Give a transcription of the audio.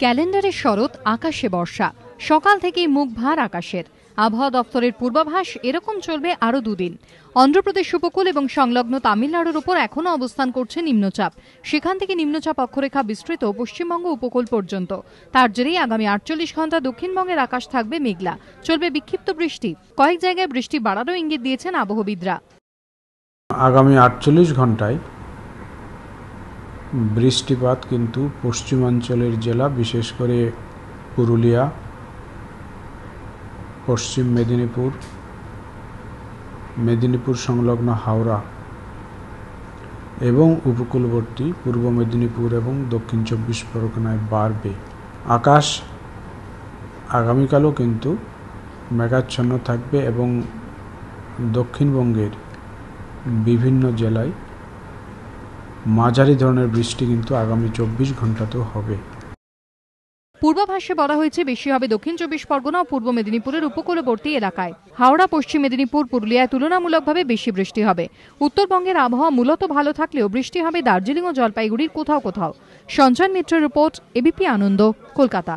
ক্যালেন্ডারে শরৎ, আকাশে বর্ষা। সকাল থেকেই মুখ ভার আকাশের। আবহাওয়া দপ্তরের পূর্বাভাস এরকম চলবে আরও দুদিন। অন্ধ্রপ্রদেশ উপকূল এবং সংলগ্ন তামিলনাড়ুর উপর এখনও অবস্থান করছে নিম্নচাপ। সেখান থেকে নিম্নচাপ অক্ষরেখা বিস্তৃত পশ্চিমবঙ্গ উপকূল পর্যন্ত। তার জেরেই আগামী 48 ঘন্টা দক্ষিণবঙ্গের আকাশ থাকবে মেঘলা, চলবে বিক্ষিপ্ত বৃষ্টি। কয়েক জায়গায় বৃষ্টি বাড়ারও ইঙ্গিত দিয়েছেন আবহবিদরা। আগামী 48 ঘন্টায় বৃষ্টিপাত কিন্তু পশ্চিমাঞ্চলের জেলা, বিশেষ করে পুরুলিয়া, পশ্চিম মেদিনীপুর সংলগ্ন হাওড়া এবং উপকূলবর্তী পূর্ব মেদিনীপুর এবং দক্ষিণ 24 পরগনায় বাড়বে। আকাশ আগামীকালও কিন্তু মেঘাচ্ছন্ন থাকবে এবং দক্ষিণবঙ্গের বিভিন্ন জেলায় মাঝারি ধরনের বৃষ্টি কিন্তু আগামী 24 ঘন্টাতেও হবে। পূর্বাভাসে বলা হয়েছে বেশি হবে দক্ষিণ 24 পরগনা ও পূর্ব মেদিনীপুরের উপকূলবর্তী এলাকায়। হাওড়া, পশ্চিম মেদিনীপুর, পুরুলিয়ায় তুলনামূলকভাবে বেশি বৃষ্টি হবে। উত্তরবঙ্গের আবহাওয়া মূলত ভালো থাকলেও বৃষ্টি হবে দার্জিলিং ও জলপাইগুড়ির কোথাও কোথাও। সঞ্জয় মিত্রের রিপোর্ট, এবিপি আনন্দ, কলকাতা।